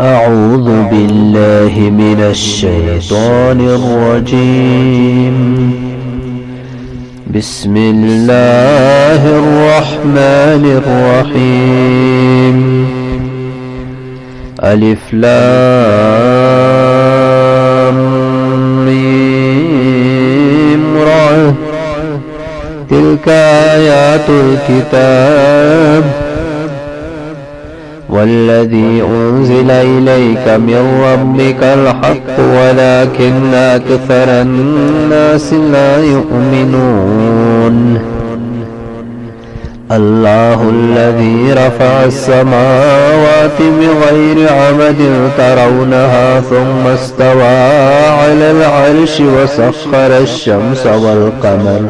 أعوذ بالله من الشيطان الرجيم. بسم الله الرحمن الرحيم. ألف لام ميم را. تلك آيات الكتاب والذي أنزل إليك من ربك الحق ولكن أكثر الناس لا يؤمنون. الله الذي رفع السماوات بغير عمد ترونها ثم استوى على العرش وسخر الشمس والقمر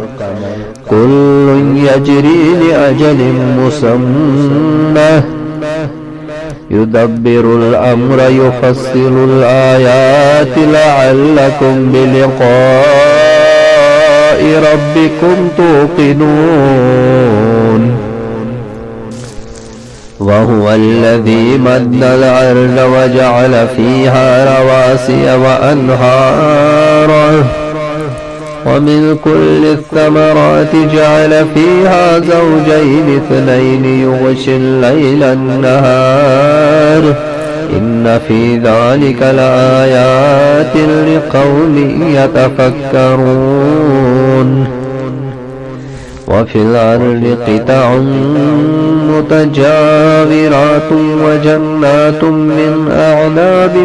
كل يجري لأجل مسمى يدبر الأمر يفصل الآيات لعلكم بلقاء ربكم توقنون. وهو الذي مد الأرض وجعل فيها رواسي وأنهارا ومن كل الثمرات جعل فيها زوجين اثنين يغشي الليل النهار إن في ذلك لآيات لقوم يتفكرون. وفي الأرض قطع متجاورات وجنات من أعناب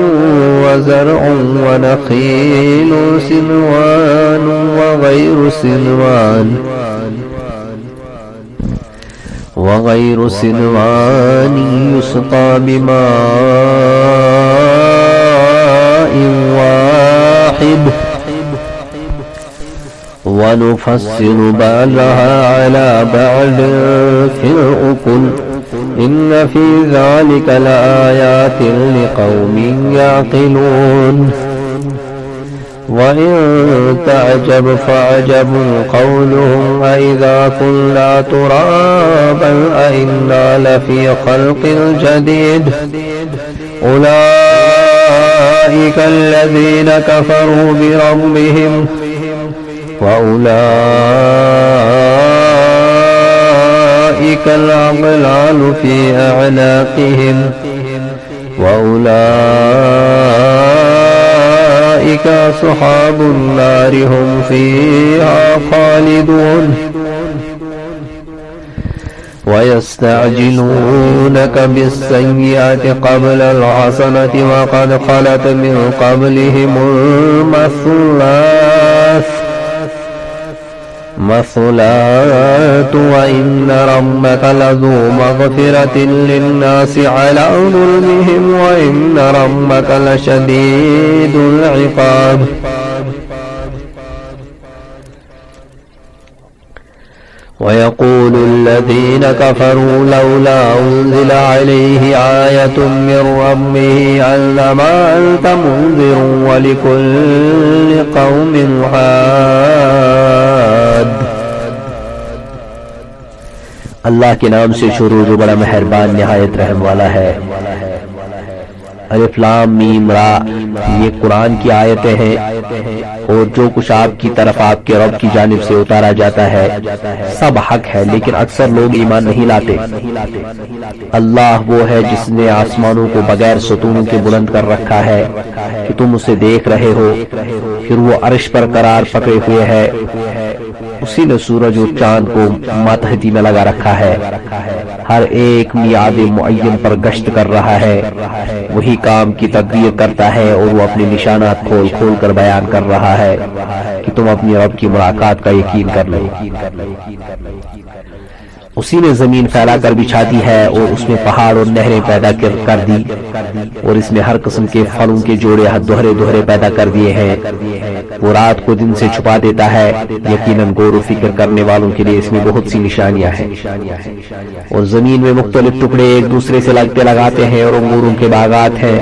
وزرع ونخيل سنوان وغير سنوان يسقى بماء واحد ونفصل بعضها على بعض في الأكل إن في ذلك لآيات لقوم يعقلون. وإن تعجب فعجب قولهم أإذا كنا ترابا أإنا لفي خلق جديد أولئك الذين كفروا بربهم وأولئك الأغلال في أعناقهم وأولئك أصحاب النار هم فيها خالدون. ويستعجلونك بالسيئة قبل الحسنة وقد خلت من قبلهم المثلات وإن ربك لذو مغفرة للناس على ظلمهم وإن ربك لشديد العقاب. ويقول الذين كفروا لولا أنزل عليه آية من ربه إنما أنت منذر ولكل قوم حاد. اللہ کے نام سے شروع جو بڑا مہربان نہایت رحم والا ہے. الف لام میم را یہ قرآن کی آیتیں ہیں اور جو کچھ آپ کی طرف آپ کے رب کی جانب سے اتارا جاتا ہے سب حق ہے لیکن اکثر لوگ ایمان نہیں لاتے. اللہ وہ ہے جس نے آسمانوں کو بغیر ستونوں کے بلند کر رکھا ہے کہ تم اسے دیکھ رہے ہو. پھر وہ عرش پر قرار پکڑے ہوئے ہے. اسی نے سورج اور چاند کو ماتحتی میں لگا رکھا ہے. ہر ایک میعاد معین پر گشت کر رہا ہے. وہی کام کی تدبیر کرتا ہے اور وہ اپنے نشانات کھول کھول کر بیان کر رہا ہے کہ تم اپنی رب کی ملاقات کا یقین کر لو. اسی نے زمین پھیلا کر بچھا دی ہے اور اس میں پہاڑ اور نہریں پیدا کر دی اور اس میں ہر قسم کے پھلوں کے جوڑے دوہرے دوہرے پیدا کر دیے ہیں. وہ رات کو دن سے چھپا دیتا ہے. یقیناً غور و فکر کرنے والوں کے لیے اس میں بہت سی نشانیاں ہیں. اور زمین میں مختلف ٹکڑے ایک دوسرے سے لگاتے ہیں اور انگوروں کے باغات ہیں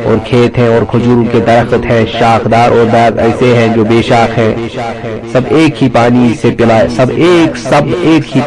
اور کھیت ہیں اور کھجوروں کے درخت ہیں. شاخدار اور درخت ایسے ہیں جو بے شاخ ہیں. سب ایک ہی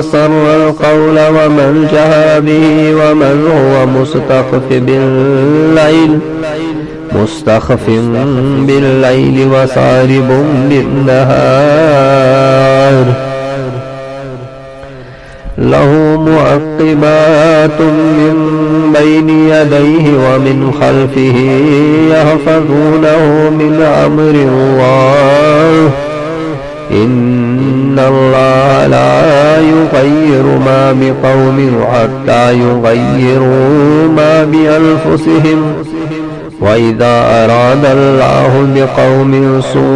أسر القول ومن جهر به ومن هو مستخف بالليل وسارب بالنهار. له معقبات من بين يديه ومن خلفه يحفظونه من أمر الله. إن الله لا يغير ما بقوم حتى يغيروا ما بأنفسهم. وإذا أراد الله بقوم سوءا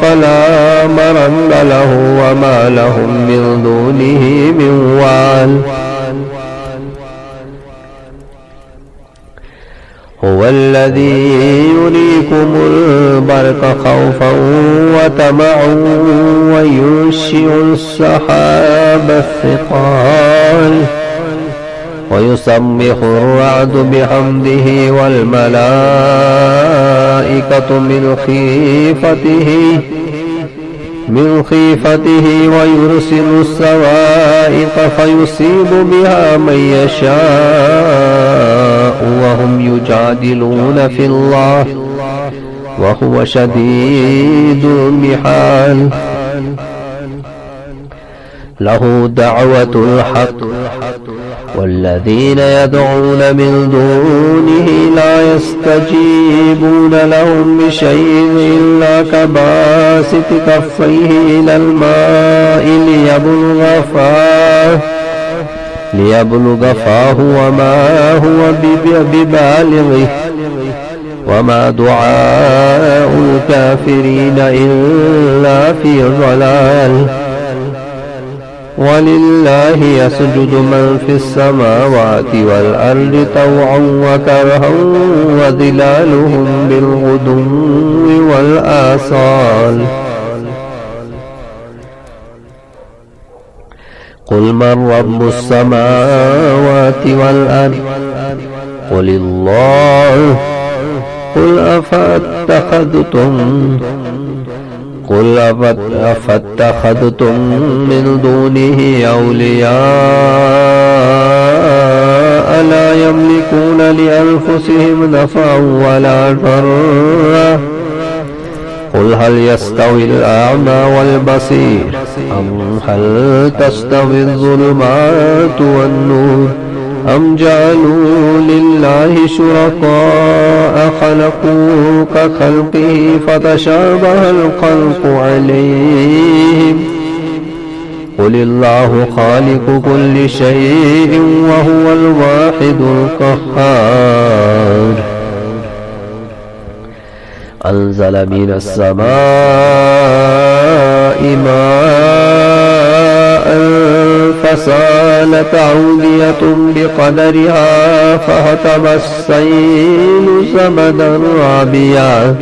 فلا مرد له وما لهم من دونه من وال. هو الذي يريكم البرق خوفا وطمعا وينشئ السحاب الثقال ويسبح الرعد بحمده والملائكة من خيفته ويرسل الصواعق فيصيب بها من يشاء وهم يجادلون في الله وهو شديد المحال. له دعوة الحق والذين يدعون من دونه لا يستجيبون لهم بشيء إلا كباسط كفيه إلى الماء ليبلغ فاه وما هو ببالغه وما دعاء الكافرين إلا في ضلال. ولله يسجد من في السماوات والأرض طوعا وكرها وظلالهم بالغدو والآصال. قل من رب السماوات والأرض قل الله. قل أفاتخذتم من دونه أولياء لا يملكون لأنفسهم نفعا ولا ضرا. قل هل يستوي الأعمى والبصير أم هل تستوي الظلمات والنور أم جعلوا لله شركاء خلقوا كخلقه فتشابه الخلق عليهم. قل الله خالق كل شيء وهو الواحد القهار. أنزل من السماء ماء فسالت أودية بقدرها فهتم السيل زبدا رابيا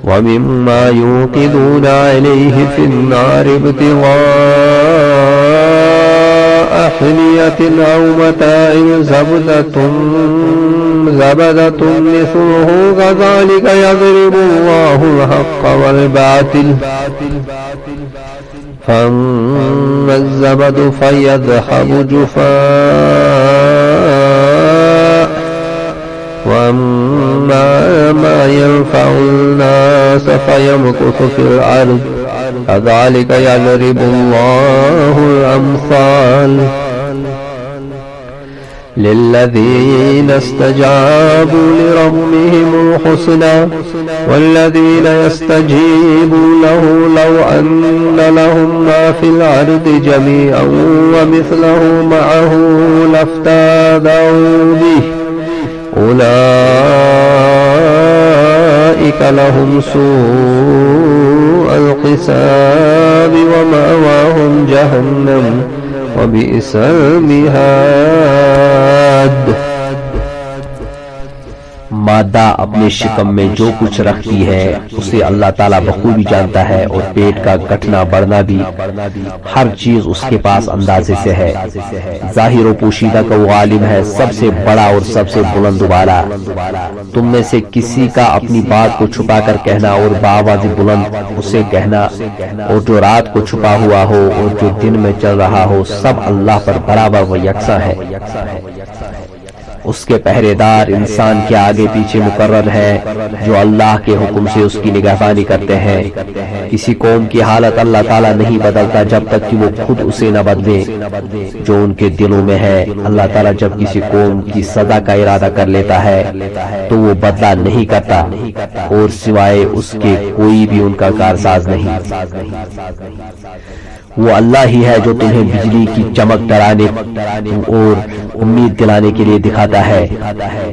ومما يوقدون عليه في النار ابتغاء حلية أو متاع زبدة مثله كذلك يضرب الله الحق والباطل فأما الزبد فيذهب جفاء وأما ما ينفع الناس فيمكث في الأرض كذلك يضرب الله الأمثال للذين استجابوا لربهم الحسنى والذين يستجيبوا له لو أن لهم ما في الأرض جميعا ومثله معه لافتدوا به أولئك لهم سوء الحساب ومأواهم جهنم وبئس المہاد۔ مادہ اپنے شکم میں جو کچھ رکھتی ہے اسے اللہ تعالیٰ بخوبی جانتا ہے، اور پیٹ کا گھٹنا بڑھنا بھی ہر چیز اس کے پاس اندازے سے ہے۔ ظاہر و پوشیدہ کا وہ عالم ہے، سب سے بڑا اور سب سے بلند و بالا۔ تم میں سے کسی کا اپنی بات کو چھپا کر کہنا اور بآواز بلند اسے کہنا، اور جو رات کو چھپا ہوا ہو اور جو دن میں چل رہا ہو، سب اللہ پر برابر و یکساں ہے۔ اس کے پہرے دار انسان کے آگے پیچھے مقرر ہے جو اللہ کے حکم سے اس کی نگہبانی کرتے ہیں۔ کسی قوم کی حالت اللہ تعالیٰ نہیں بدلتا جب تک کہ وہ خود اسے نہ بدلے جو ان کے دلوں میں ہے۔ اللہ تعالیٰ جب کسی قوم کی سزا کا ارادہ کر لیتا ہے تو وہ بدلہ نہیں کرتا، اور سوائے اس کے کوئی بھی ان کا کارساز نہیں۔ وہ اللہ ہی ہے جو تمہیں بجلی کی چمک ڈرانے اور امید دلانے کے لیے دکھاتا ہے،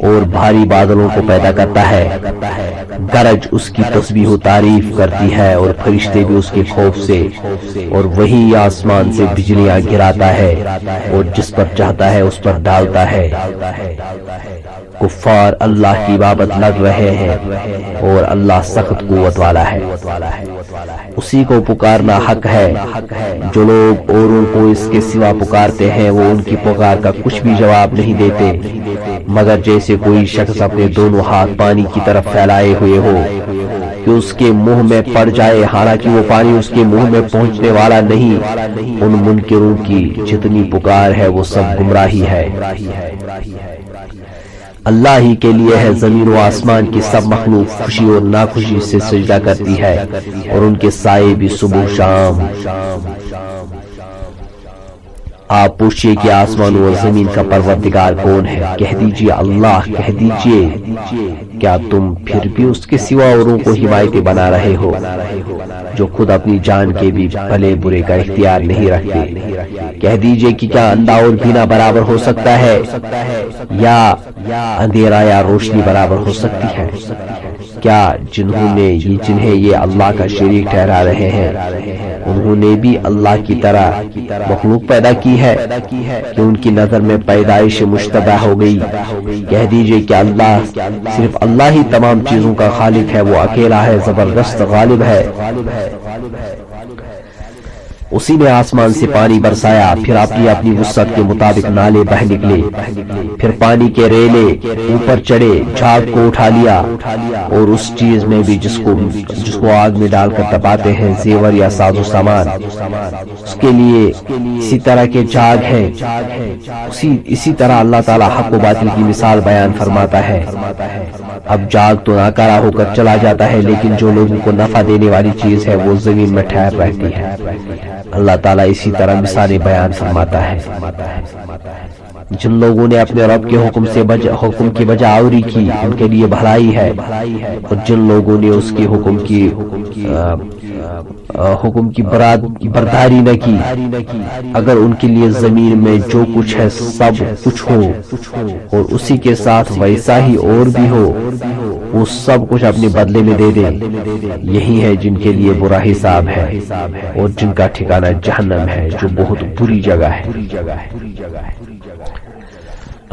اور بھاری بادلوں کو پیدا کرتا ہے۔ گرج اس کی تسبیح و تعریف کرتی ہے، اور فرشتے بھی اس کے خوف سے، اور وہی آسمان سے بجلیاں گراتا ہے اور جس پر چاہتا ہے اس پر ڈالتا ہے۔ کفار اللہ کی بابت لگ رہے ہیں، اور اللہ سخت قوت والا ہے۔ اسی کو پکارنا حق ہے۔ جو لوگ اوروں کو اس کے سوا پکارتے ہیں وہ ان کی پکار کا کچھ بھی جواب نہیں دیتے، مگر جیسے کوئی شخص اپنے دونوں ہاتھ پانی کی طرف پھیلائے ہوئے ہو کہ اس کے منہ میں پڑ جائے، حالانکہ وہ پانی اس کے منہ میں پہنچنے والا نہیں۔ ان منکروں کی جتنی پکار ہے وہ سب گمراہی ہے۔ اللہ ہی کے لیے ہے زمین و آسمان کی سب مخلوق خوشی اور ناخوشی سے سجدہ کرتی ہے، اور ان کے سائے بھی صبح و شام۔ آپ پوچھئے کہ آسمان و زمین کا پروردگار کون ہے؟ کہہ دیجئے اللہ، کہہ دیجئے کیا تم پھر بھی اس کے سوا اوروں کو حمایتی بنا رہے ہو جو خود اپنی جان کے بھی بھلے برے کا اختیار نہیں رکھتے؟ کہہ دیجئے کہ کیا اندھا اور بینا برابر ہو سکتا ہے، یا اندھیرا یا روشنی برابر ہو سکتی ہے؟ کیا جنہیں یہ اللہ کا شریک ٹھہرا رہے ہیں انہوں نے بھی اللہ کی طرح مخلوق پیدا کی ہے کہ ان کی نظر میں پیدائش مشتبہ ہو گئی؟ کہہ دیجئے کہ اللہ، صرف اللہ ہی تمام چیزوں کا خالق ہے، وہ اکیلا ہے، زبردست غالب ہے۔ اسی نے آسمان سے پانی برسایا، پھر اپنی اپنی وسعت کے مطابق نالے بہہ نکلے، پھر پانی کے ریلے اوپر چڑھے، جھاگ کو اٹھا لیا، اور اس چیز میں بھی جس کو آگ میں ڈال کر تپاتے ہیں، زیور یا ساز و سامان، اس کے لیے اسی طرح کے جھاگ ہیں۔ اسی طرح اللہ تعالیٰ حق و باطل کی مثال بیان فرماتا ہے۔ اب جھاگ تو ناکارہ ہو کر چلا جاتا ہے، لیکن جو لوگوں کو نفع دینے والی چیز ہے وہ زمین میں ٹھہر رہتی ہے۔ اللہ تعالیٰ اسی طرح مثالیں بیان فرماتا ہے۔ جن لوگوں نے اپنے رب کے حکم کی بجا آوری کی ان کے لیے بھلائی ہے، اور جن لوگوں نے اس کے حکم کی برداری نہ کی، اگر ان کے لیے زمین میں جو کچھ ہے سب کچھ ہو اور اسی کے ساتھ ویسا ہی اور بھی ہو، وہ سب کچھ اپنے بدلے میں دے دیں، یہی ہے جن کے لیے برا حساب ہے، اور جن کا ٹھکانہ جہنم ہے جو بہت بری جگہ ہے۔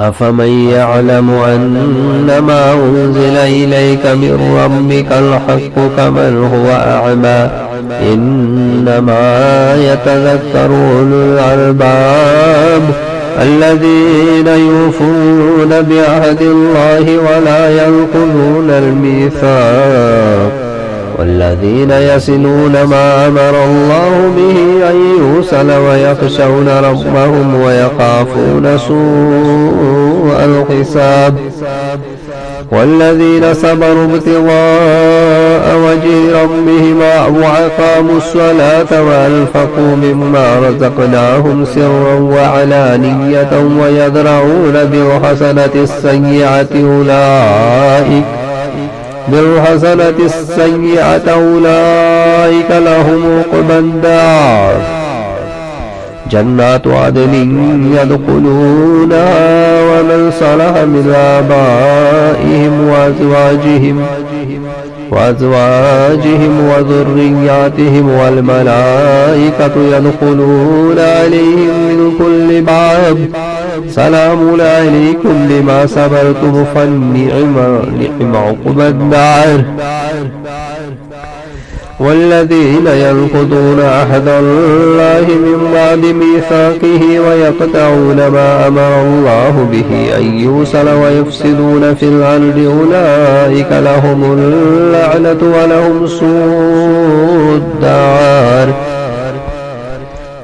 أفمن يعلم أنما أنزل إليك من ربك الحق كمن هو أعمى إنما يتذكر أولو الألباب الذين يوفون بعهد الله ولا ينقضون الميثاق والذين يصلون ما أمر الله به أن يوصل ويخشون ربهم ويخافون سوء الحساب والذين صبروا ابتغاء وجه ربهم وأقاموا الصلاة وأنفقوا مما رزقناهم سرا وعلانية ويدرؤون بالحسنة السيئة أولئك لهم عقبى الدار جنات عدن يدخلونها ومن صلح من آبائهم وأزواجهم وذرياتهم والملائكة يدخلون عليهم من كل باب سلام عليكم بما صبرتم فالنعم عقبى الدار والذين ينقضون عهد الله من بعد ميثاقه ويقطعون ما أمر الله به أن يوصل ويفسدون في الأرض أولئك لهم اللعنة ولهم سوء الدار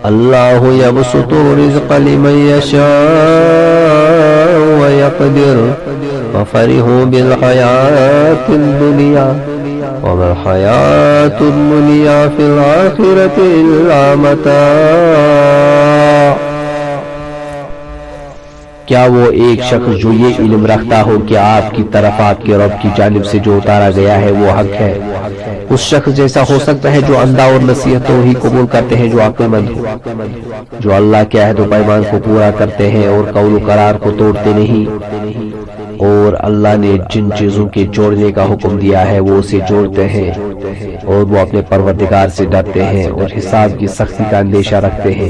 الله يبسط الرزق لمن يشاء ويقدر وفرحوا بالحياة الدنيا وما الحياة الدنيا في الآخرة إلا متاع کیا وہ ایک شخص جو یہ علم رکھتا ہو کہ آپ کی طرف آپ کے رب کی جانب سے جو اتارا گیا ہے وہ حق ہے اس شخص جیسا ہو سکتا ہے جو اندھا اور نصیحتوں ہی قبول کرتے ہیں جو عقل مند ہو جو اللہ کے عہد و پیمان کو پورا کرتے ہیں اور قول و قرار کو توڑتے نہیں اور اللہ نے جن چیزوں کے جوڑنے کا حکم دیا ہے وہ اسے جوڑتے ہیں اور وہ اپنے پروردگار سے ڈرتے ہیں اور حساب کی سختی کا اندیشہ رکھتے ہیں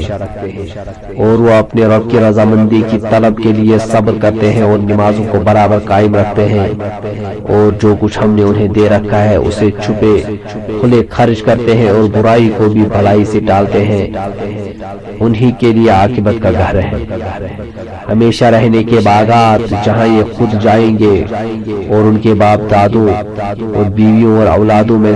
اور وہ اپنے رب کی رضامندی کی طلب کے لیے صبر کرتے ہیں اور نمازوں کو برابر قائم رکھتے ہیں اور جو کچھ ہم نے انہیں دے رکھا ہے اسے چھپے کھلے خرچ کرتے ہیں اور برائی کو بھی بھلائی سے ٹالتے ہیں انہی کے لیے عاقبت کا گھر ہے ہمیشہ رہنے کے باغات جہاں یہ خود جائیں گے اور ان کے باپ دادوں اور بیویوں اور اولادوں میں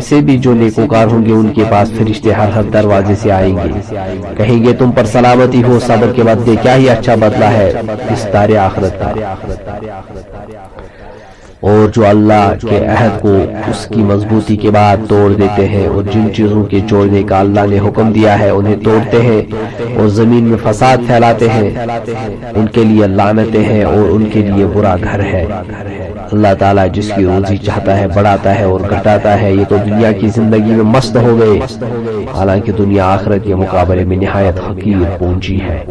سے بھی جو نیکوکار ہوں گے ان کے پاس فرشتے ہر دروازے سے آئیں گے کہیں گے تم پر سلامتی ہو صبر کے بدلے کیا ہی اچھا بدلہ ہے اس دار آخرت کا اور جو اللہ کے عہد کو اس کی مضبوطی کے بعد توڑ دیتے ہیں اور جن چیزوں کے جوڑنے کا اللہ نے حکم دیا ہے انہیں توڑتے ہیں اور زمین میں فساد پھیلاتے ہیں ان کے لیے لعنتیں ہیں اور ان کے لیے برا گھر ہے اللہ تعالیٰ جس کی روزی چاہتا ہے بڑھاتا ہے اور گھٹاتا ہے یہ تو دنیا کی زندگی میں مست ہو گئے حالانکہ دنیا آخرت کے مقابلے میں نہایت حقیر پونجی ہے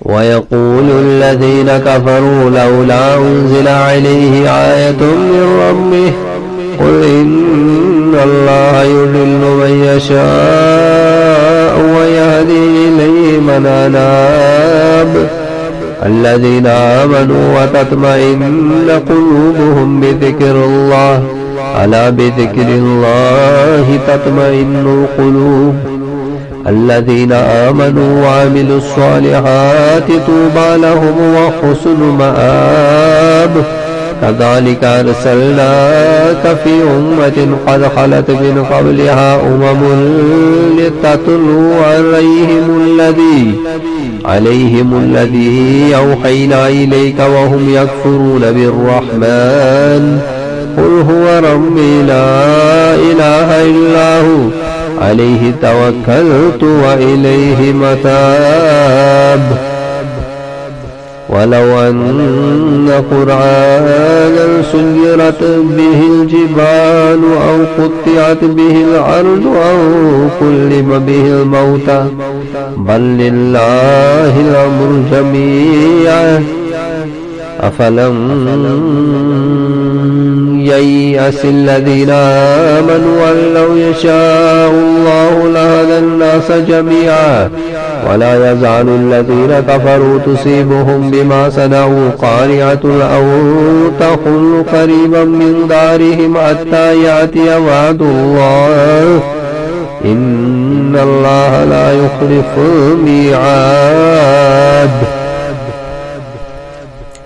وَيَقُولُ الَّذِينَ كَفَرُوا لَوْلَا أُنزِلَ عَلَيْهِ آيَةٌ مِّن رَّبِّهِ قُلْ إِنَّ اللَّهَ يُضِلُّ مَن يَشَاءُ وَيَهْدِي إِلَيْهِ مَنْ أَنَابَ الَّذِينَ آمَنُوا وَتَطْمَئِنُّ قُلُوبُهُم بِذِكْرِ اللَّهِ أَلَا بِذِكْرِ اللَّهِ تَطْمَئِنُّ الْقُلُوبُ الذين آمنوا وعملوا الصالحات طوبى لهم وحسن مآب كذلك أرسلناك في أمة قد خلت من قبلها لتتلو عليهم الذي أوحينا إليك وهم يكفرون بالرحمن قل هو ربي لا إله إلا هو عليه توكلت وإليه متاب ولو أن قرآنا سيرت به الجبال أو قطعت به الأرض أو كلم به الموتى بل لله الأمر جميعا أفلم ييأس الذين آمنوا أن لو يشاء الله لهدى الناس جميعا ولا يزال الذين كفروا تصيبهم بما صنعوا قارعة أو تحل قريبا من دارهم حتى يأتي وعد الله إن الله لا يخلف الميعاد.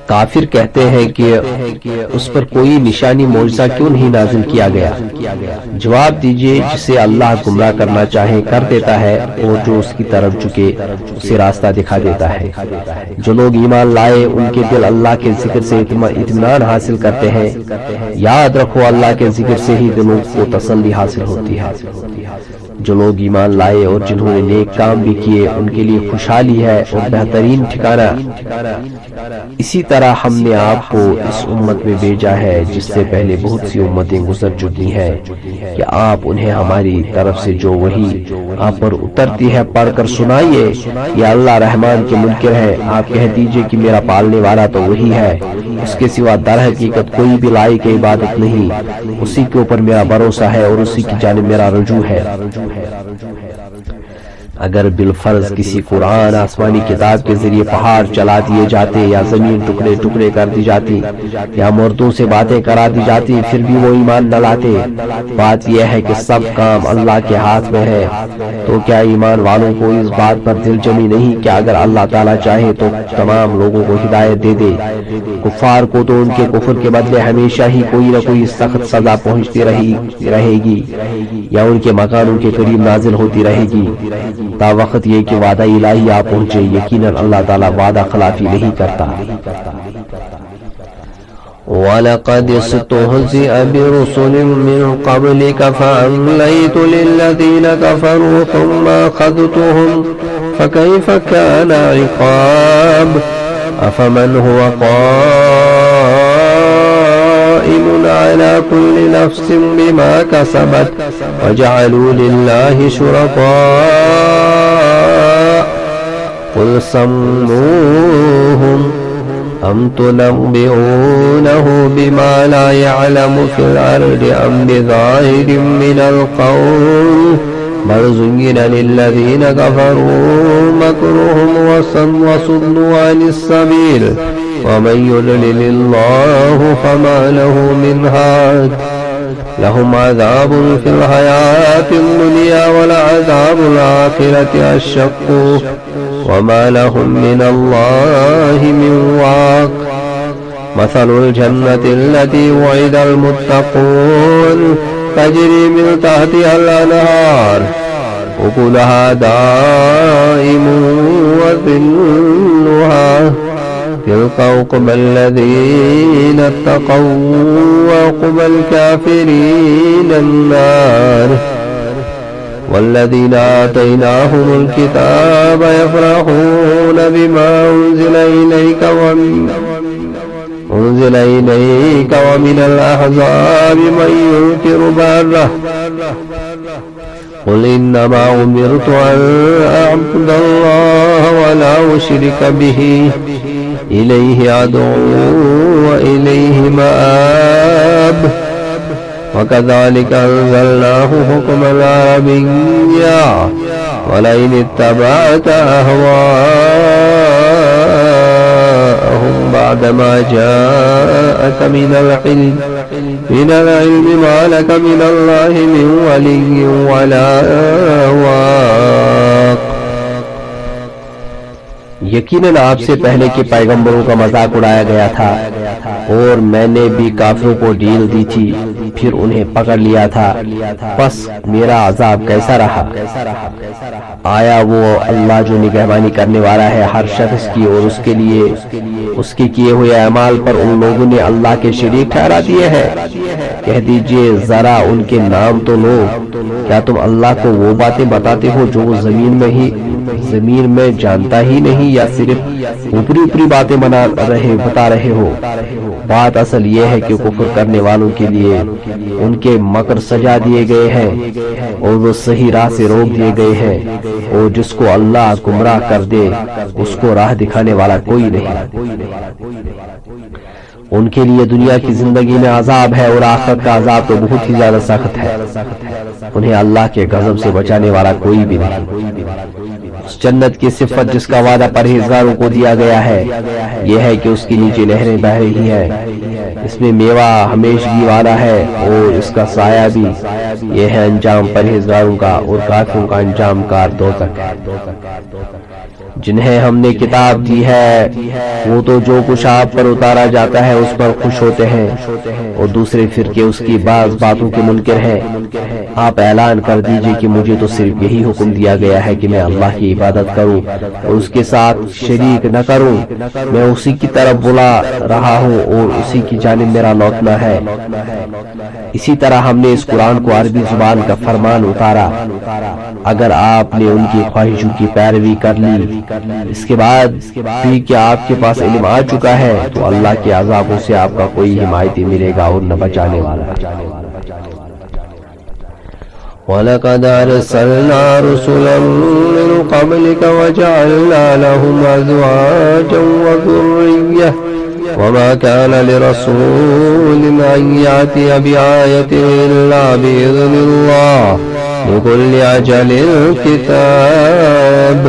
کافر کہتے ہیں کہ اس پر کوئی نشانی معجزہ کیوں نہیں نازل کیا گیا؟ جواب دیجئے جسے اللہ گمراہ کرنا چاہے کر دیتا ہے اور جو اس کی طرف جھکے اسے راستہ دکھا دیتا ہے. جو لوگ ایمان لائے ان کے دل اللہ کے ذکر سے اطمینان حاصل کرتے ہیں. یاد رکھو اللہ کے ذکر سے ہی دلوں کو تسلی حاصل ہوتی ہے. جو لوگ ایمان لائے اور جنہوں نے نیک کام بھی کیے ان کے لیے خوشحالی ہے اور بہترین ٹھکانہ. اسی طرح ہم نے آپ کو اس امت میں بھیجا ہے جس سے پہلے بہت سی امتیں گزر چکی ہیں کہ آپ انہیں ہماری طرف سے جو وحی آپ پر اترتی ہے پڑھ کر سنائیے. یہ اللہ رحمان کے منکر ہے. آپ کہہ دیجئے کہ میرا پالنے والا تو وہی ہے, اس کے سوا در حقیقت کوئی بھی لائق عبادت نہیں. اسی کے اوپر میرا بھروسہ ہے اور اسی کی جانب میرا رجوع ہے. اگر بالفرض کسی قرآن آسمانی کتاب کے ذریعے پہاڑ چلا دیے جاتے یا زمین ٹکڑے ٹکڑے کر دی جاتی یا مردوں سے باتیں کرا دی جاتی پھر بھی وہ ایمان نہ لاتے. بات یہ ہے کہ سب کام اللہ کے ہاتھ میں ہے. تو کیا ایمان والوں کو اس بات پر دل جمی نہیں کہ اگر اللہ تعالیٰ چاہے تو تمام لوگوں کو ہدایت دے دے؟ کفار کو تو ان کے کفر کے بدلے ہمیشہ ہی کوئی نہ کوئی سخت سزا پہنچتی رہے گی یا ان کے مکانوں کے قریب نازل ہوتی رہے گی تا وقت یہ کہ وعدہ الہی آ پہنچے. یقیناً اللہ تعالیٰ وعدہ خلافی نہیں کرتا. وَلَقَدِ اسْتُهْزِئَ بِرُسُلٍ مِّن قَبْلِكَ فَأَمْلَيْتُ لِلَّذِينَ كَفَرُوا ثُمَّ أَخَذْتُهُمْ فَكَيْفَ كَانَ عِقَابِ. أَفَمَنْ هُوَ قَائِمٌ عَلَى كُلِّ نَفْسٍ بِمَا كَسَبَتْ وَجَعَلُوا لِلَّهِ شُرَكَاءَ قُلْ سَمُّوهُمْ أَمْ تُنَبِّئُونَهُ بِمَا لَا يَعْلَمُ فِي الْأَرْضِ أَمْ بِظَاهِرٍ مِّنَ الْقَوْلِ بَلْ زُيِّنَ لِلَّذِينَ كَفَرُوا مَكْرُهُمْ وَصُدُّوا عَنِ السَّبِيلِ وَمَن يُضْلِلِ اللَّهُ فَمَا لَهُ مِنْ هَادٍ. لَهُمْ عَذَابٌ فِي الْحَيَاةِ الدُّنْيَا وَلَعَذَابُ الْآخِرَةِ أَشَقُّ وَمَا لَهُم مِّنَ اللَّهِ مِن وَاقٍ. مَثَلُ الْجَنَّةِ الَّتِي وُعِدَ الْمُتَّقُونَ تَجْرِي مِن تَحْتِهَا الْأَنْهَارُ أُكُلُهَا دَائِمٌ وَظِلُّهَا تِلْكَ عُقْبَى الَّذِينَ اتَّقَوْا وَعُقْبَى الْكَافِرِينَ النَّارُ. والذين آتيناهم الكتاب يفرحون بما أنزل إليك ومن الأحزاب من ينكر بعضه قل إنما أمرت أن أعبد الله ولا أشرك به إليه أدعو وإليه مآب. وَكَذَلِكَ أَنزَلْنَاهُ حُكْمًا عَرَبِيًّا وَلَئِنِ اتَّبَعْتَ أَهْوَاءَهُمْ بَعْدَمَا جَاءَكَ مِنَ الْعِلْمِ مَا لَكَ مِنَ اللَّهِ مِنْ وَلِيٍّ وَلَا وَاقٍ. یقیناً آپ سے پہلے کے پیغمبروں کا مذاق اڑایا گیا تھا اور میں نے بھی کافروں کو ڈھیل دی تھی پھر انہیں پکڑ لیا تھا. پس میرا عذاب کیسا رہا؟ آیا وہ اللہ جو نگہبانی کرنے والا ہے ہر شخص کی اور اس کے لیے اس کے کیے ہوئے اعمال پر ان لوگوں نے اللہ کے شریک ٹھہرا دیے ہیں؟ کہہ دیجئے ذرا ان کے نام تو لو. کیا تم اللہ کو وہ باتیں بتاتے ہو جو وہ زمین میں جانتا ہی نہیں یا صرف اوپری باتیں بتا رہے ہو؟ بات اصل یہ ہے کہ کفر کرنے والوں کے لیے ان کے مکر سجا دیے گئے ہیں اور وہ صحیح راہ سے روک دیے گئے ہیں اور جس کو اللہ گمراہ کر دے اس کو راہ دکھانے والا کوئی نہیں. ان کے لیے دنیا کی زندگی میں عذاب ہے اور آخرت کا عذاب تو بہت ہی زیادہ سخت ہے۔ انہیں اللہ کے غضب سے بچانے والا کوئی بھی نہیں۔ اس جنت کی صفت جس کا وعدہ پرہیزگاروں کو دیا گیا ہے یہ ہے کہ اس کے نیچے نہریں بہہ رہی ہیں، اس میں میوہ ہمیشگی والا ہے اور اس کا سایہ بھی۔ یہ ہے انجام پرہیزگاروں کا، اور کافروں کا انجام کار دوزخ ہے۔ جنہیں ہم نے کتاب دی ہے وہ تو جو کچھ آپ پر اتارا جاتا ہے اس پر خوش ہوتے ہیں، اور دوسرے فرقے اس کی بعض باتوں کے منکر ہیں۔ آپ اعلان کر دیجئے کہ مجھے تو صرف یہی حکم دیا گیا ہے کہ میں اللہ کی عبادت کروں اور اس کے ساتھ شریک نہ کروں۔ میں اسی کی طرف بلا رہا ہوں اور اسی کی جانب میرا لوٹنا ہے۔ اسی طرح ہم نے اس قرآن کو عربی زبان کا فرمان اتارا۔ اگر آپ نے ان کی خواہشوں کی پیروی کر لی اس کے بعد بھی کہ آپ کے پاس علم آ چکا ہے تو اللہ کے عذابوں سے آپ کا کوئی حمایتی ملے گا اور نہ بچانے والا۔ وَلَقَدْ أَرْسَلْنَا رُسُلًا مِّن قَبْلِكَ وَجَعَلْنَا لَهُمْ أَزْوَاجًا وَذُرِّيَّةً وَمَا كَانَ لِرَسُولٍ أَن يَأْتِيَ بِآيَةٍ إِلَّا بِإِذْنِ اللَّهِ لِكُلِّ أَجَلٍ كِتَابٌ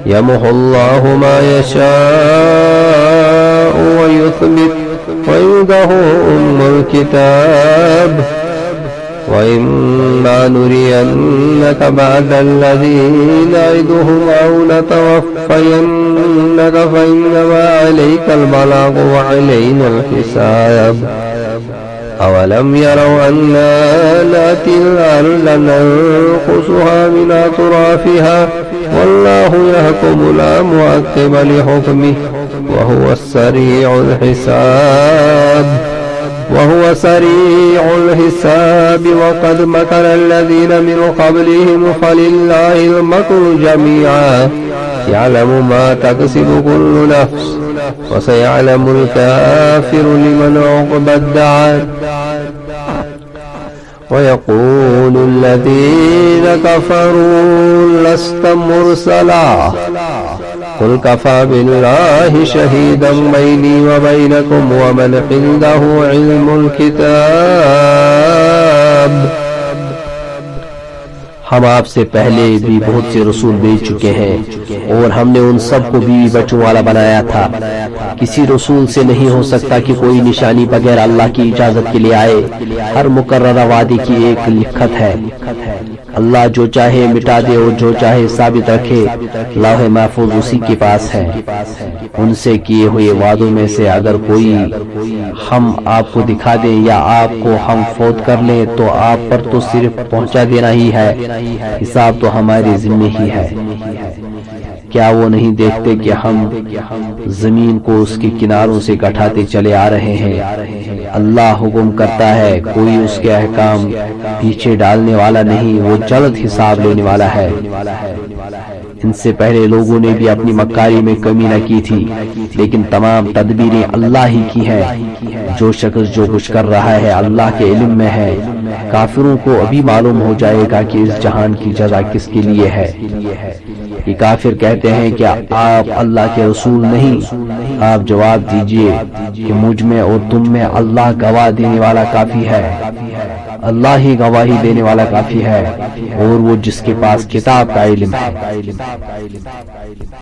يَمْحُو اللَّهُ مَا يَشَاءُ وَيُثْبِتُ وَعِندَهُ أُمُّ الْكِتَابِ وَإِمَّا نُرِيَنَّكَ بَعْضَ الَّذِي نَعِدُهُمْ أَوْ نَتَوَفَّيَنَّكَ فَإِنَّمَا عَلَيْكَ الْبَلَاغُ وَعَلَيْنَا الْحِسَابُ أَوَلَمْ يَرَوْا أَنَّا نَأْتِي الْأَرْضَ نَنقُصُهَا مِنْ أَطْرَافِهَا وَاللَّهُ يَحْكُمُ لَا مُعَقِّبَ لِحُكْمِهِ وَهُوَ سَرِيعُ الْحِسَابِ وَقَدْ مَكَرَ الَّذِينَ مِنْ قَبْلِهِمْ فَلِلَّهِ الْمَكْرُ جَمِيعًا يَعْلَمُ مَا تَكْسِبُ كُلُّ نَفْسٍ وَسَيَعْلَمُ الْكَافِرُ لِمَنْ عُقْبَى الدَّارِ وَيَقُولُ الَّذِينَ كَفَرُوا لَسْتَ مُرْسَلًا قُلْ كَفَى بِاللَّهِ شَهِيدًا بَيْنِي وَبَيْنَكُمْ وَمَنْ عِندَهُ عِلْمُ الْكِتَابِ۔ ہم آپ سے پہلے بھی بہت سے رسول بھیج چکے ہیں اور ہم نے ان سب کو بیوی بچوں والا بنایا تھا۔ کسی رسول سے نہیں ہو سکتا کہ کوئی نشانی بغیر اللہ کی اجازت کے لیے آئے۔ ہر مقررہ وعدے کی ایک لکھت ہے۔ اللہ جو چاہے مٹا دے اور جو چاہے ثابت رکھے۔ لوح محفوظ اسی کے پاس ہے۔ ان سے کیے ہوئے وعدوں میں سے اگر کوئی ہم آپ کو دکھا دیں یا آپ کو ہم فوت کر لیں تو آپ پر تو صرف پہنچا دینا ہی ہے، حساب تو ہمارے ذمہ ہی ہے۔ کیا وہ نہیں دیکھتے کہ ہم زمین کو اس کے کناروں سے گٹھاتے چلے آ رہے ہیں؟ اللہ حکم کرتا ہے، کوئی اس کے احکام پیچھے ڈالنے والا نہیں، وہ جلد حساب لینے والا ہے۔ ان سے پہلے لوگوں نے بھی اپنی مکاری میں کمی نہ کی تھی، لیکن تمام تدبیریں اللہ ہی کی ہیں۔ جو شخص جو کچھ کر رہا ہے اللہ کے علم میں ہے۔ کافروں کو ابھی معلوم ہو جائے گا کہ اس جہان کی جزا کس کے لیے ہے۔ یہ کافر کہتے ہیں کہ آپ اللہ کے رسول نہیں۔ آپ جواب دیجئے کہ مجھ میں اور تم میں اللہ گواہ دینے والا کافی ہے۔ اللہ ہی گواہی دینے والا کافی ہے، اور وہ جس کے پاس کتاب کا علم ہے۔